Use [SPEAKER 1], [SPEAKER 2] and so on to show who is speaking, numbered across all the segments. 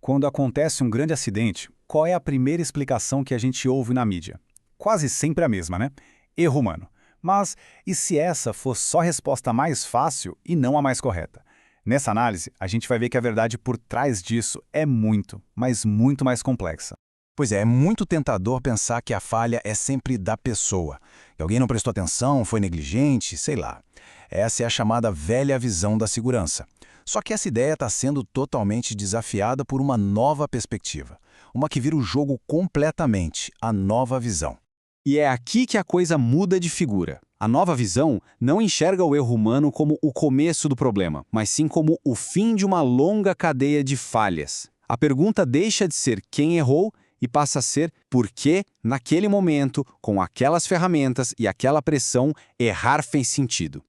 [SPEAKER 1] Quando acontece um grande acidente, qual é a primeira explicação que a gente ouve na mídia? Quase sempre a mesma, né? Erro humano. Mas e se essa for só a resposta mais fácil e não a mais correta? Nessa análise, a gente vai ver que a verdade por trás disso é muito, mas muito mais complexa.
[SPEAKER 2] Pois é muito tentador pensar que a falha é sempre da pessoa, que alguém não prestou atenção, foi negligente, sei lá. Essa é a chamada velha visão da segurança. Só que essa ideia está sendo totalmente desafiada por uma nova perspectiva, uma que vira o jogo completamente, a nova visão.
[SPEAKER 3] E é aqui que a coisa muda de figura. A nova visão não enxerga o erro humano como o começo do problema, mas sim como o fim de uma longa cadeia de falhas. A pergunta deixa de ser quem errou e passa a ser por que, naquele momento, com aquelas ferramentas e aquela pressão, errar fez sentido.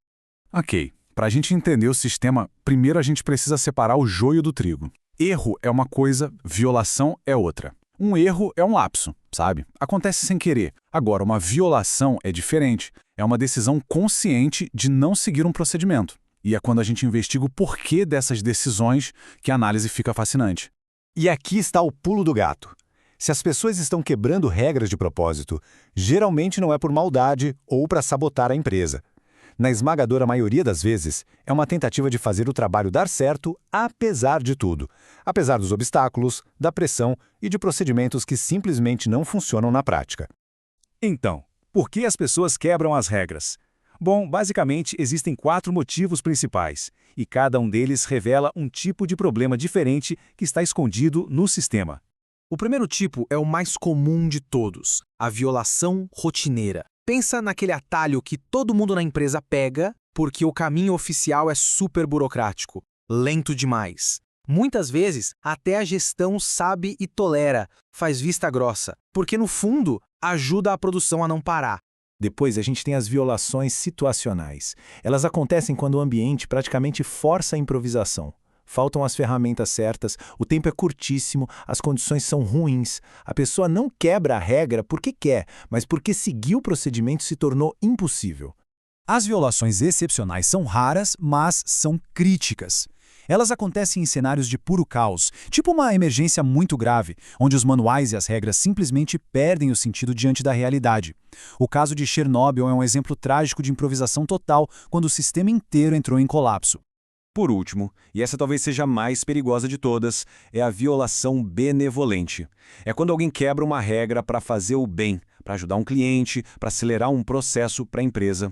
[SPEAKER 4] Ok, para a gente entender o sistema, primeiro a gente precisa separar o joio do trigo. Erro é uma coisa, violação é outra. Um erro é um lapso, sabe? Acontece sem querer. Agora, uma violação é diferente. É uma decisão consciente de não seguir um procedimento. E é quando a gente investiga o porquê dessas decisões que a análise fica fascinante.
[SPEAKER 5] E aqui está o pulo do gato. Se as pessoas estão quebrando regras de propósito, geralmente não é por maldade ou para sabotar a empresa. Na esmagadora maioria das vezes, é uma tentativa de fazer o trabalho dar certo apesar de tudo, apesar dos obstáculos, da pressão e de procedimentos que simplesmente não funcionam na prática.
[SPEAKER 6] Então, por que as pessoas quebram as regras? Bom, basicamente existem 4 motivos principais, e cada um deles revela um tipo de problema diferente que está escondido no sistema.
[SPEAKER 7] O primeiro tipo é o mais comum de todos, a violação rotineira. Pensa naquele atalho que todo mundo na empresa pega porque o caminho oficial é super burocrático, lento demais. Muitas vezes, até a gestão sabe e tolera, faz vista grossa, porque no fundo ajuda a produção a não parar.
[SPEAKER 5] Depois a gente tem as violações situacionais. Elas acontecem quando o ambiente praticamente força a improvisação. Faltam as ferramentas certas, o tempo é curtíssimo, as condições são ruins. A pessoa não quebra a regra porque quer, mas porque seguir o procedimento se tornou impossível.
[SPEAKER 8] As violações excepcionais são raras, mas são críticas. Elas acontecem em cenários de puro caos, tipo uma emergência muito grave, onde os manuais e as regras simplesmente perdem o sentido diante da realidade. O caso de Chernobyl é um exemplo trágico de improvisação total, quando o sistema inteiro entrou em colapso.
[SPEAKER 3] Por último, e essa talvez seja a mais perigosa de todas, é a violação benevolente. É quando alguém quebra uma regra para fazer o bem, para ajudar um cliente, para acelerar um processo para a empresa.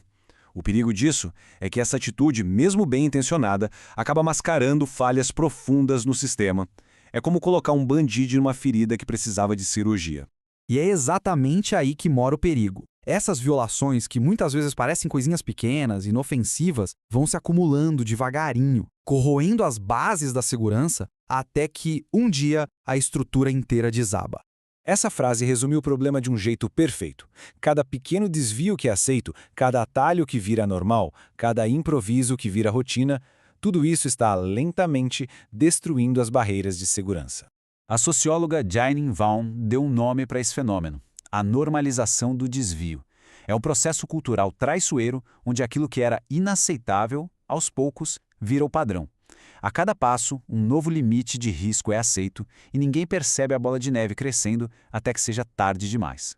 [SPEAKER 3] O perigo disso é que essa atitude, mesmo bem intencionada, acaba mascarando falhas profundas no sistema. É como colocar um Band-Aid numa ferida que precisava de cirurgia.
[SPEAKER 7] E é exatamente aí que mora o perigo. Essas violações, que muitas vezes parecem coisinhas pequenas, inofensivas, vão se acumulando devagarinho, corroendo as bases da segurança, até que, um dia, a estrutura inteira desaba.
[SPEAKER 5] Essa frase resume o problema de um jeito perfeito. Cada pequeno desvio que é aceito, cada atalho que vira normal, cada improviso que vira rotina, tudo isso está lentamente destruindo as barreiras de segurança.
[SPEAKER 2] A socióloga Janine Vaughan deu um nome para esse fenômeno: a normalização do desvio. É um processo cultural traiçoeiro onde aquilo que era inaceitável, aos poucos, vira o padrão. A cada passo, um novo limite de risco é aceito e ninguém percebe a bola de neve crescendo até que seja tarde demais.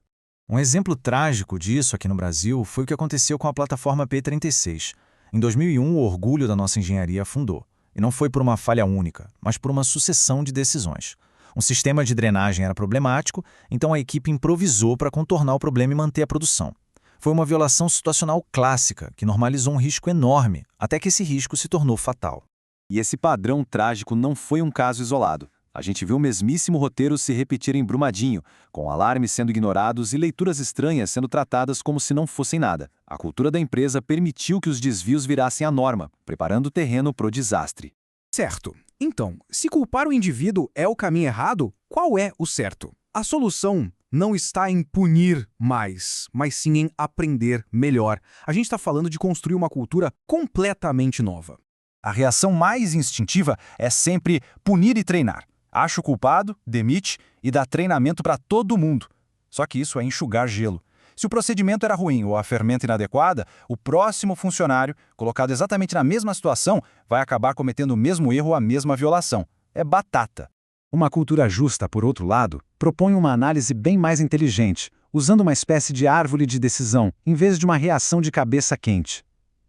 [SPEAKER 8] Um exemplo trágico disso aqui no Brasil foi o que aconteceu com a plataforma P36. Em 2001, o orgulho da nossa engenharia afundou. E não foi por uma falha única, mas por uma sucessão de decisões. Um sistema de drenagem era problemático, então a equipe improvisou para contornar o problema e manter a produção. Foi uma violação situacional clássica, que normalizou um risco enorme, até que esse risco se tornou fatal.
[SPEAKER 3] E esse padrão trágico não foi um caso isolado. A gente viu o mesmíssimo roteiro se repetir em Brumadinho, com alarmes sendo ignorados e leituras estranhas sendo tratadas como se não fossem nada. A cultura da empresa permitiu que os desvios virassem a norma, preparando o terreno para o desastre.
[SPEAKER 7] Certo. Então, se culpar o indivíduo é o caminho errado, qual é o certo? A solução não está em punir mais, mas sim em aprender melhor. A gente está falando de construir uma cultura completamente nova.
[SPEAKER 5] A reação mais instintiva é sempre punir e treinar. Acha o culpado, demite e dá treinamento para todo mundo. Só que isso é enxugar gelo. Se o procedimento era ruim ou a ferramenta inadequada, o próximo funcionário, colocado exatamente na mesma situação, vai acabar cometendo o mesmo erro ou a mesma violação. É batata.
[SPEAKER 1] Uma cultura justa, por outro lado, propõe uma análise bem mais inteligente, usando uma espécie de árvore de decisão, em vez de uma reação de cabeça quente.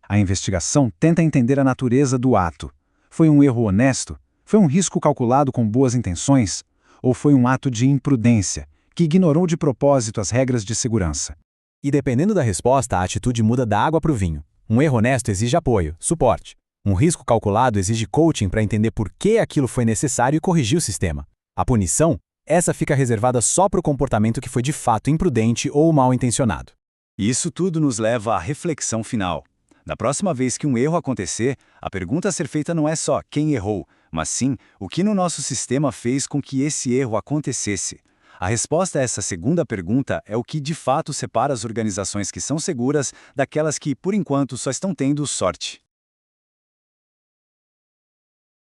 [SPEAKER 1] A investigação tenta entender a natureza do ato. Foi um erro honesto? Foi um risco calculado com boas intenções? Ou foi um ato de imprudência, que ignorou de propósito as regras de segurança?
[SPEAKER 9] E dependendo da resposta, a atitude muda da água para o vinho. Um erro honesto exige apoio, suporte. Um risco calculado exige coaching para entender por que aquilo foi necessário e corrigir o sistema. A punição, essa fica reservada só para o comportamento que foi de fato imprudente ou mal intencionado.
[SPEAKER 1] E isso tudo nos leva à reflexão final. Da próxima vez que um erro acontecer, a pergunta a ser feita não é só quem errou, mas sim o que no nosso sistema fez com que esse erro acontecesse. A resposta a essa segunda pergunta é o que de fato separa as organizações que são seguras daquelas que, por enquanto, só estão tendo sorte.